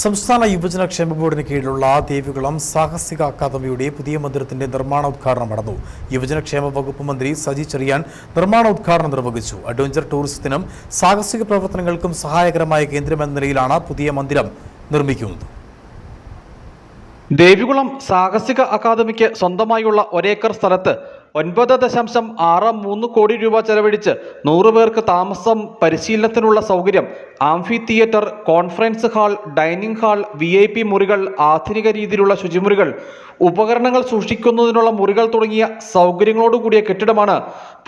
സംസ്ഥാന യുവജന ക്ഷേമ ബോർഡിന് കീഴിലുള്ള ദേവികുളം സാഹസിക അക്കാദമിയുടെ പുതിയ മന്ദിരത്തിന്റെ നിർമ്മാണോദ്ഘാടനം നടന്നു. യുവജനക്ഷേമ വകുപ്പ് മന്ത്രി സജി ചെറിയാൻ നിർമ്മാണോദ്ഘാടനം നിർവഹിച്ചു. അഡ്വഞ്ചർ ടൂറിസത്തിനും സാഹസിക പ്രവർത്തനങ്ങൾക്കും സഹായകരമായ കേന്ദ്രമെന്ന നിലയിലാണ് പുതിയ മന്ദിരം നിർമ്മിക്കുന്നത്. ദേവികുളം സാഹസിക അക്കാദമിക്ക് സ്വന്തമായുള്ള ഒരേക്കർ സ്ഥലത്ത് 9.63 കോടി രൂപ ചെലവഴിച്ച് 100 പേർക്ക് താമസം, പരിശീലനത്തിനുള്ള സൗകര്യം, amphi theatre, conference hall, dining hall, VIP മുറികൾ, ആധുനിക രീതിയിലുള്ള ശുചിമുറികൾ, ഉപകരണങ്ങൾ സൂക്ഷിക്കുന്നതിനുള്ള മുറികൾ തുടങ്ങിയ സൗകര്യങ്ങളോടുകൂടിയ കെട്ടിടമാണ്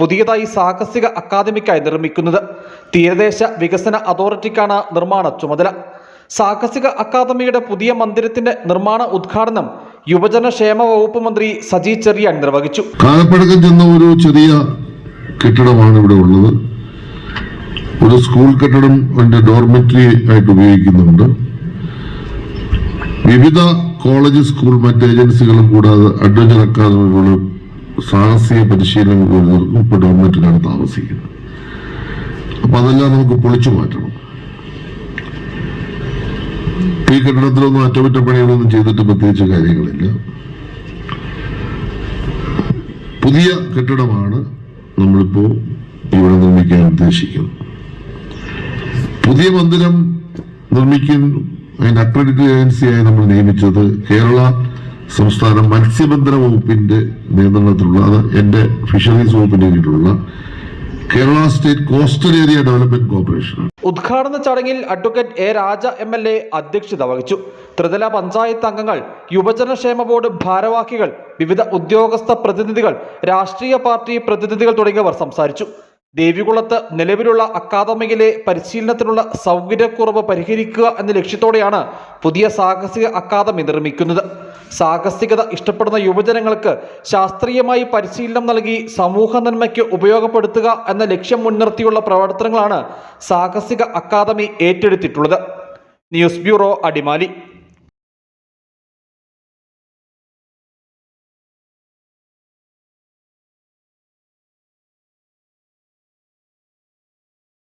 പുതിയതായി സാഹസിക അക്കാദമിക്കായി നിർമ്മിക്കുന്നത്. തീരദേശ വികസന അതോറിറ്റിക്കാണ് നിർമ്മാണ ചുമതല. സാഹസിക അക്കാദമിയുടെ പുതിയ മന്ദിരത്തിന്റെ നിർമ്മാണ ഉദ്ഘാടനം യുവജനക്ഷേമ വകുപ്പ് മന്ത്രി സജി ചെറിയാൻ നിർവഹിച്ചു. കാലപ്പഴക്കം ചെന്ന ഒരു ചെറിയ കെട്ടിടമാണ് ഇവിടെ ഉള്ളത്. ഒരു സ്കൂൾ കെട്ടിടം അതിന്റെ ഡോർമെറ്ററി ആയിട്ട് ഉപയോഗിക്കുന്നുണ്ട്. വിവിധ കോളേജ്, സ്കൂൾ, മറ്റ് ഏജൻസികളും കൂടാതെ അഡ്വഞ്ചർ അക്കാദമികളും സാഹസിക പരിശീലനം കൊടുക്കുന്നവർക്കും ഇപ്പൊ ഡോർമെറ്ററിയാണ് താമസിക്കുന്നത്. അപ്പൊ അതെല്ലാം നമുക്ക് പൊളിച്ചു മാറ്റണം. ഈ കെട്ടിടത്തിലൊന്നും അറ്റകുറ്റപ്പണികളൊന്നും ചെയ്തിട്ട് പ്രത്യേകിച്ച് കാര്യങ്ങളില്ല. പുതിയ കെട്ടിടമാണ് നമ്മളിപ്പോ ഇവിടെ നിർമ്മിക്കാൻ ഉദ്ദേശിക്കുന്നത്. പുതിയ മന്ദിരം നിർമ്മിക്കാൻ അതിന്റെ അക്രഡിറ്റഡ് ഏജൻസിയായി നമ്മൾ നിയമിച്ചത് കേരള സംസ്ഥാന മത്സ്യബന്ധന വകുപ്പിന്റെ നിയന്ത്രണത്തിലുള്ള, അത് എന്റെ ഫിഷറീസ് വകുപ്പിന്റെ കീഴിലുള്ള Kerala state coastal area development corporation. ഉദ്ഘാടന ചടങ്ങിൽ അഡ്വക്കേറ്റ് എ രാജ MLA അധ്യക്ഷത വഹിച്ചു. ത്രിതല പഞ്ചായത്ത് അംഗങ്ങൾ, യുവജനക്ഷേമ ബോർഡ് ഭാരവാഹികൾ, വിവിധ ഉദ്യോഗസ്ഥ പ്രതിനിധികൾ, രാഷ്ട്രീയ പാർട്ടി പ്രതിനിധികൾ തുടങ്ങിയവർ സംസാരിച്ചു. ദേവികുളത്ത് നിലവിലുള്ള അക്കാദമിയിലെ പരിശീലനത്തിനുള്ള സൗകര്യക്കുറവ് പരിഹരിക്കുക എന്ന ലക്ഷ്യത്തോടെയാണ് പുതിയ സാഹസിക അക്കാദമി നിർമ്മിക്കുന്നത്. സാഹസികത ഇഷ്ടപ്പെടുന്ന യുവജനങ്ങൾക്ക് ശാസ്ത്രീയമായി പരിശീലനം നൽകി സമൂഹ നന്മയ്ക്ക് ഉപയോഗപ്പെടുത്തുക എന്ന ലക്ഷ്യം മുൻനിർത്തിയുള്ള പ്രവർത്തനങ്ങളാണ് സാഹസിക അക്കാദമി ഏറ്റെടുത്തിട്ടുള്ളത്. News bureau, Adimali.